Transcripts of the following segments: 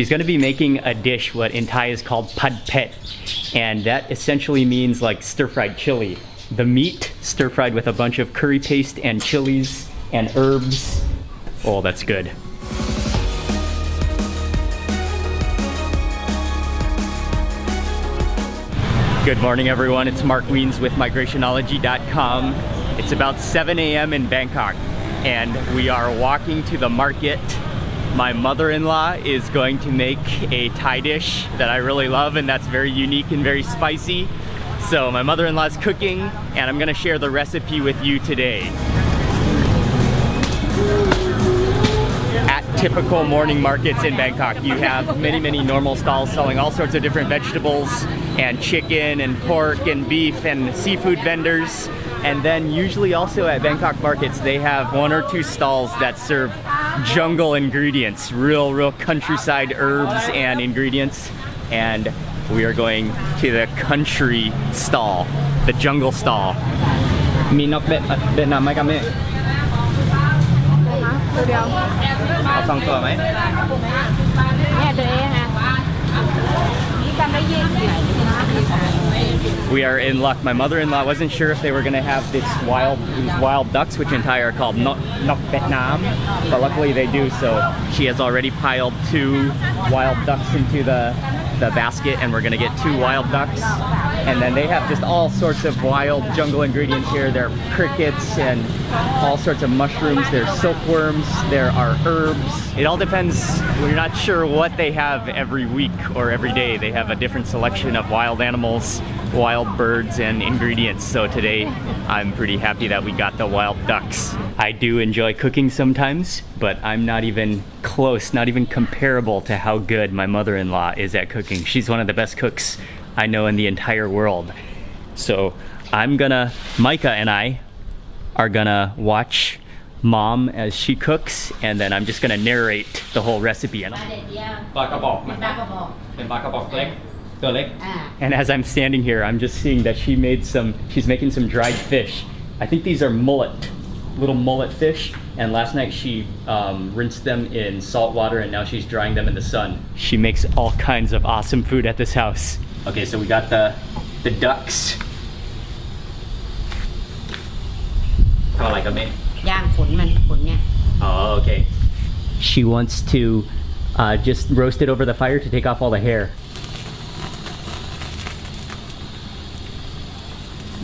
She's going to be making a dish what in Thai is called pad pet, and that essentially means like stir-fried chili. The meat stir-fried with a bunch of curry paste and chilies and herbs. Oh, that's good. Good morning, everyone. It's Mark Weens with migrationology.com. It's about 7 a.m. in Bangkok, and we are walking to the market. My mother-in-law is going to make a Thai dish that I really love, and that's very unique and very spicy. So my mother-in-law is cooking, and I'm gonna share the recipe with you today. At typical morning markets in Bangkok, you have many normal stalls selling all sorts of different vegetables and chicken and pork and beef and seafood vendors. And then usually also at Bangkok markets, they have 1 or 2 stalls that serve jungle ingredients, real countryside herbs and ingredients. And we are going to the country stall, the jungle stall. มีนกเวียดนามไหมครับแม่ตัวเดียวเอา2 ตัวไหมแม่ตัวเองนะ We are in luck. My mother-in-law wasn't sure if they were going to have these wild ducks, which in Thai are called nok Vietnam, but luckily they do. So she has already piled 2 wild ducks into the basket, and we're going to get 2 wild ducks. And then they have just all sorts of wild jungle ingredients here. There are crickets and all sorts of mushrooms. There's silkworms. There are herbs. It all depends. We're not sure what they have every week or every day. They have a different selection of wild animals, wild birds, and ingredients. So today I'm pretty happy that we got the wild ducks. I do enjoy cooking sometimes, but I'm not even close, not even comparable to how good my mother-in-law is at cooking. She's one of the best cooks I know in the entire world. So Micah and I are gonna watch Mom as she cooks, and then I'm just gonna narrate the whole recipe. And as I'm standing here, I'm just seeing that she's making some dried fish. I think these are little mullet fish, and last night she rinsed them in salt water, and now she's drying them in the sun. She makes all kinds of awesome food at this house. Okay, so we got the ducks. Oh, okay. She wants to just roast it over the fire to take off all the hair.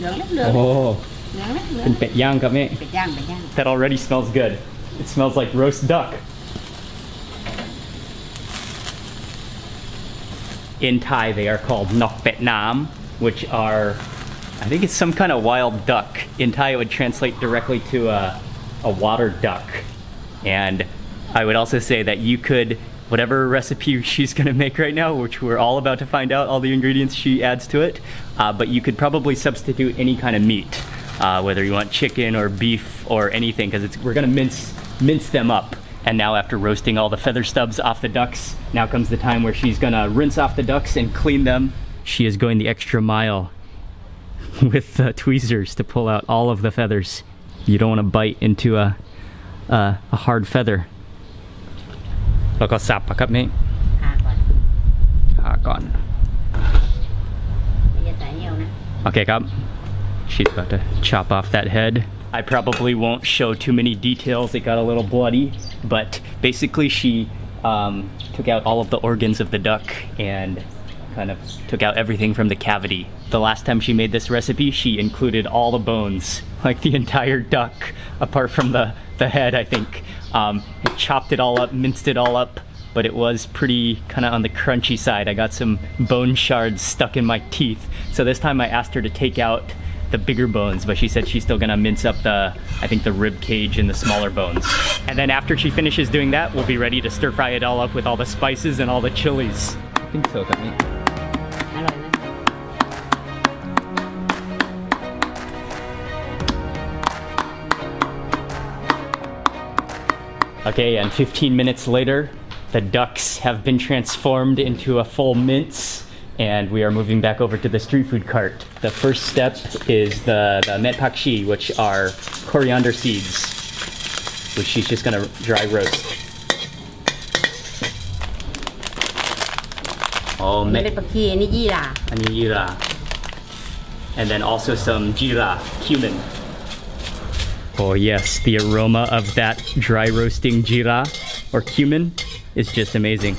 Oh, that already smells good. It smells like roast duck. In Thai, they are called nok Vietnam, which are, I think it's some kind of wild duck. In Thai, it would translate directly to a water duck. And I would also say that you could, whatever recipe she's gonna make right now, which we're all about to find out all the ingredients she adds to it, but you could probably substitute any kind of meat, whether you want chicken or beef or anything, because we're gonna mince them up. And now after roasting all the feather stubs off the ducks, now comes the time where she's gonna rinse off the ducks and clean them. She is going the extra mile with tweezers to pull out all of the feathers. You don't want to bite into a hard feather. แล้วก็สับครับนี่ก่อน Okay ครับ She's about to chop off that head. I probably won't show too many details. It got a little bloody, but basically she took out all of the organs of the duck and kind of took out everything from the cavity. The last time she made this recipe, she included all the bones, like the entire duck, apart from the head, I think. Chopped it all up, minced it all up, but it was pretty kind of on the crunchy side. I got some bone shards stuck in my teeth. So this time I asked her to take out the bigger bones, but she said she's still gonna mince up I think the rib cage and the smaller bones. And then after she finishes doing that, we'll be ready to stir fry it all up with all the spices and all the chilies. I think so, Okay, and 15 minutes later, the ducks have been transformed into a full mince, and we are moving back over to the street food cart. The first step is the met pakshi, which are coriander seeds, which she's just gonna dry roast. Oh, ไม่ได้ปลาคีอันนี้ยี่หร่า and jira. And then also some jira, cumin. Oh yes, the aroma of that dry roasting jira or cumin is just amazing.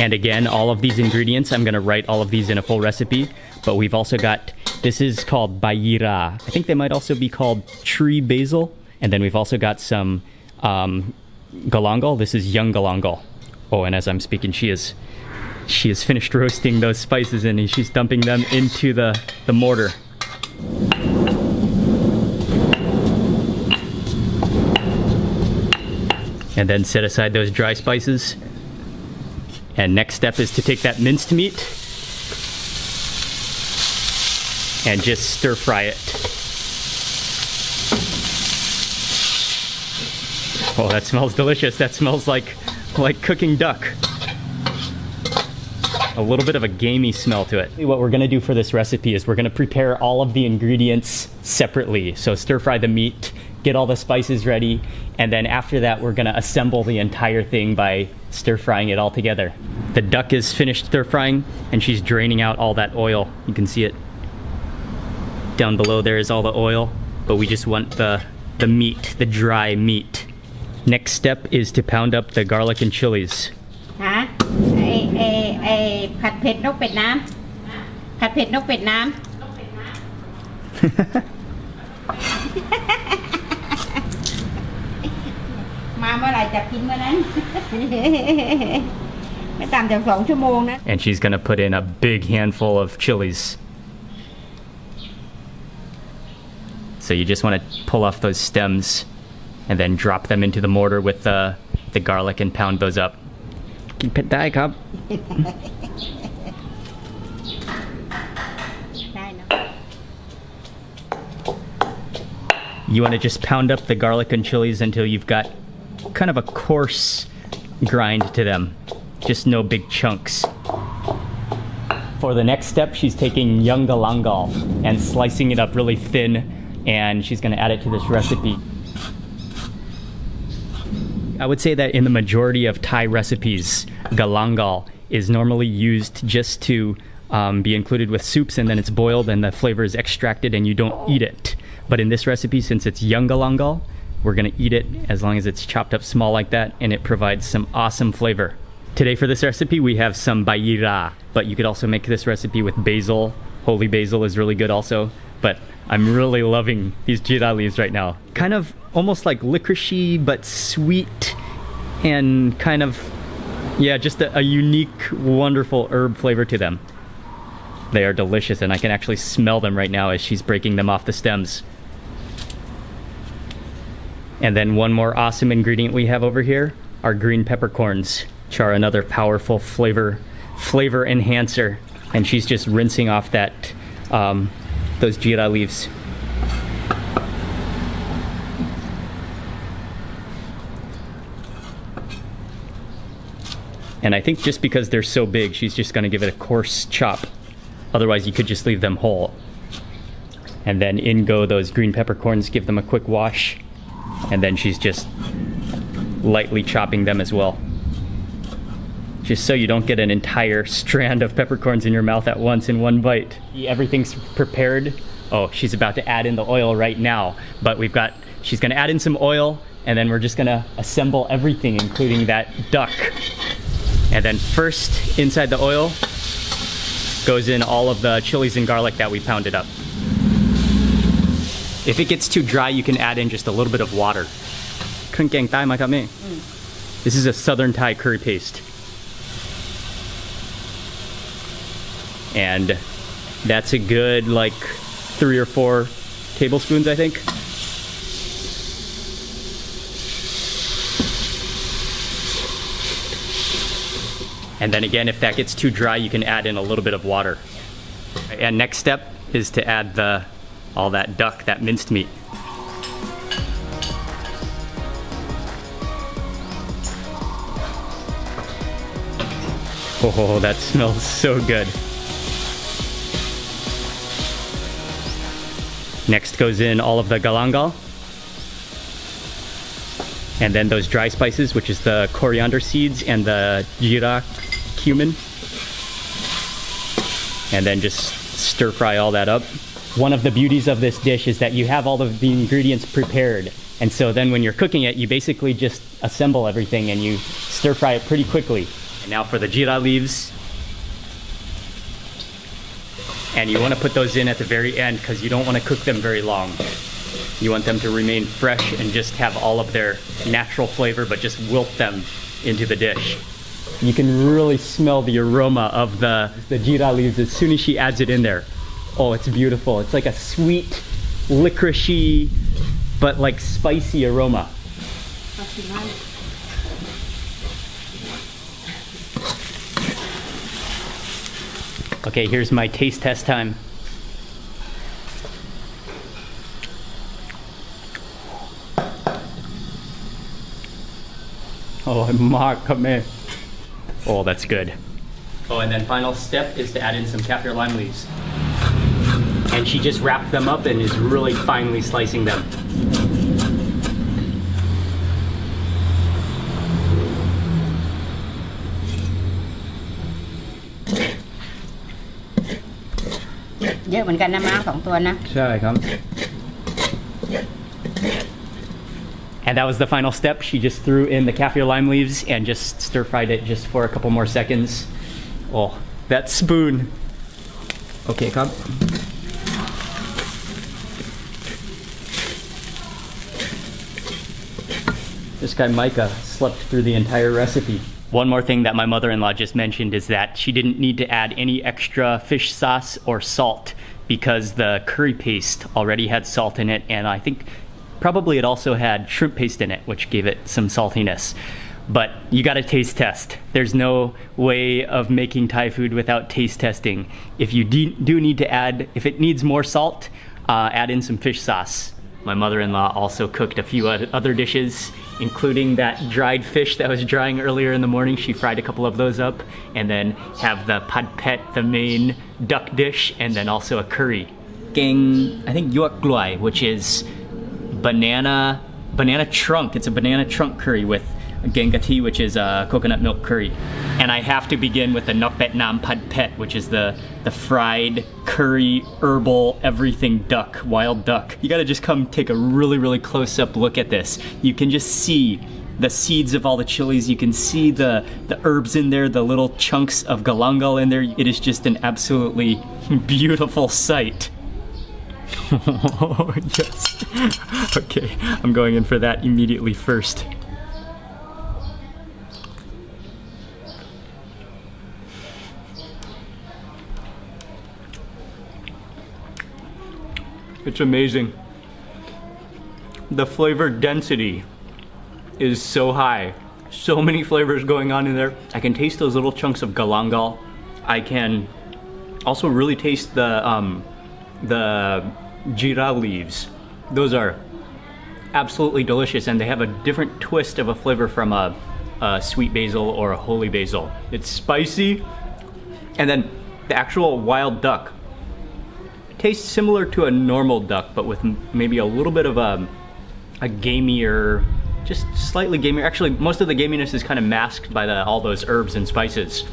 And again, all of these ingredients, I'm gonna write all of these in a full recipe, but we've also got, this is called bayira. I think they might also be called tree basil. And then we've also got some galangal. This is young galangal. Oh, and as I'm speaking, she has finished roasting those spices and she's dumping them into the mortar. And then set aside those dry spices. And next step is to take that minced meat and just stir fry it. Oh, that smells delicious. That smells like cooking duck. A little bit of a gamey smell to it. What we're gonna do for this recipe is we're gonna prepare all of the ingredients separately. So stir fry the meat, get all the spices ready, and then after that we're gonna assemble the entire thing by stir frying it all together. The duck is finished stir frying and she's draining out all that oil. You can see it. Down below there is all the oil, but we just want the meat, the dry meat. Next step is to pound up the garlic and chilies. ฮะไอผัดเผ็ดนกเป็ดน้ำผัดเผ็ดนกเป็ดน้ำ มาเมื่อไหร่จะกินเมื่อนั้น ไม่ต่ำจาก2 ชั่วโมงนะ And she's gonna put in a big handful of chilies. So you just want to pull off those stems and then drop them into the mortar with the garlic and pound those up. กินเผ็ดได้ครับ ได้เนอะ You want to just pound up the garlic and chilies until you've got kind of a coarse grind to them. Just no big chunks. For the next step, she's taking young galangal and slicing it up really thin, and she's going to add it to this recipe. I would say that in the majority of Thai recipes, galangal is normally used just to be included with soups, and then it's boiled and the flavor is extracted and you don't eat it. But in this recipe, since it's young galangal, we're gonna eat it as long as it's chopped up small like that, and it provides some awesome flavor. Today for this recipe, we have some bayira, but you could also make this recipe with basil. Holy basil is really good also, but I'm really loving these jira leaves right now. Kind of almost like licoricey, but sweet and kind of, yeah, just a unique, wonderful herb flavor to them. They are delicious, and I can actually smell them right now as she's breaking them off the stems. And then one more awesome ingredient we have over here are green peppercorns, which are another powerful flavor enhancer. And she's just rinsing off that those jira leaves. And I think just because they're so big, she's just going to give it a coarse chop. Otherwise, you could just leave them whole. And then in go those green peppercorns, give them a quick wash. And then she's just lightly chopping them as well. Just so you don't get an entire strand of peppercorns in your mouth at once in one bite. Everything's prepared. Oh, she's about to add in the oil right now. But she's going to add in some oil, and then we're just going to assemble everything, including that duck. And then first, inside the oil, goes in all of the chilies and garlic that we pounded up. If it gets too dry, you can add in just a little bit of water. This is a southern Thai curry paste. And that's a good, like, 3 or 4 tablespoons, I think. And then again, if that gets too dry, you can add in a little bit of water. And next step is to add all that duck, that minced meat. Oh, that smells so good. Next goes in all of the galangal. And then those dry spices, which is the coriander seeds and the jira cumin. And then just stir fry all that up. One of the beauties of this dish is that you have all of the ingredients prepared. And so then when you're cooking it, you basically just assemble everything and you stir fry it pretty quickly. And now for the jeera leaves. And you want to put those in at the very end because you don't want to cook them very long. You want them to remain fresh and just have all of their natural flavor, but just wilt them into the dish. You can really smell the aroma of the jeera leaves as soon as she adds it in there. Oh, it's beautiful. It's like a sweet, licoricey, but like spicy aroma. Okay, here's my taste test time. Oh, come here. Oh, that's good. Oh, and then final step is to add in some kaffir lime leaves. And she just wrapped them up and is really finely slicing them.เยอะเหมือนกันนะม้า2 ตัวนะ ใช่ครับ And that was the final step. She just threw in the kaffir lime leaves and just stir fried it just for a couple more seconds. Oh, that spoon. Okay, come. This guy Micah slept through the entire recipe. One more thing that my mother-in-law just mentioned is that she didn't need to add any extra fish sauce or salt because the curry paste already had salt in it, and I think probably it also had shrimp paste in it, which gave it some saltiness. But you gotta taste test. There's no way of making Thai food without taste testing. If you do need to add, if it needs more salt, add in some fish sauce. My mother-in-law also cooked a few other dishes, including that dried fish that was drying earlier in the morning. She fried a couple of those up, and then have the pad pet, the main duck dish, and then also a curry. Geng, I think yuak gloai, which is banana trunk. It's a banana trunk curry with gengati, which is a coconut milk curry. And I have to begin with the nok pet nam pad pet, which is the fried curry herbal everything duck, wild duck. You gotta just come take a really close up look at this. You can just see the seeds of all the chilies. You can see the herbs in there, the little chunks of galangal in there. It is just an absolutely beautiful sight. Yes. Okay, I'm going in for that immediately first. It's amazing. The flavor density is so high. So many flavors going on in there. I can taste those little chunks of galangal. I can also really taste the jeera leaves. Those are absolutely delicious, and they have a different twist of a flavor from a sweet basil or a holy basil. It's spicy, and then the actual wild duck tastes similar to a normal duck, but with maybe a little bit of a gamier, just slightly gamier. Actually, most of the gaminess is kind of masked by all those herbs and spices.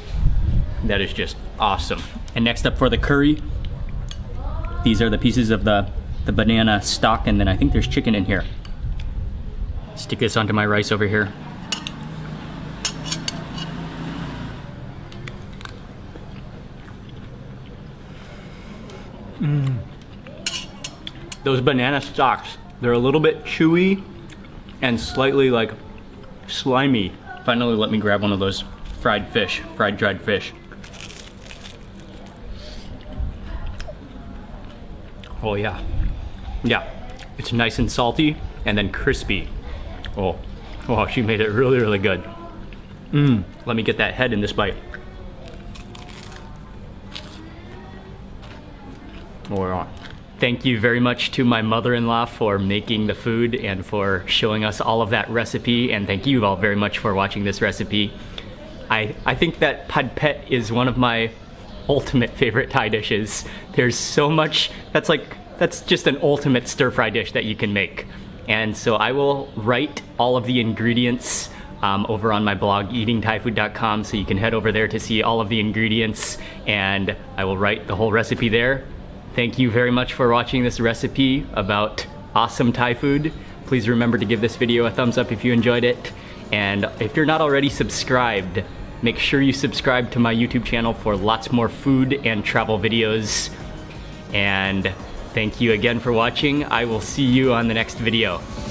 That is just awesome. And next up for the curry, these are the pieces of the banana stock, and then I think there's chicken in here. Stick this onto my rice over here. Those banana stalks, they're a little bit chewy and slightly like slimy. Finally, let me grab one of those fried dried fish. Oh yeah. Yeah, it's nice and salty and then crispy. Oh, she made it really good. Let me get that head in this bite. Oh, we're on. Thank you very much to my mother-in-law for making the food and for showing us all of that recipe, and thank you all very much for watching this recipe. I think that pad pet is one of my ultimate favorite Thai dishes. There's so much, that's just an ultimate stir-fry dish that you can make. And so I will write all of the ingredients over on my blog eatingthaifood.com, so you can head over there to see all of the ingredients, and I will write the whole recipe there. Thank you very much for watching this recipe about awesome Thai food. Please remember to give this video a thumbs up if you enjoyed it, and if you're not already subscribed, make sure you subscribe to my YouTube channel for lots more food and travel videos. And thank you again for watching. I will see you on the next video.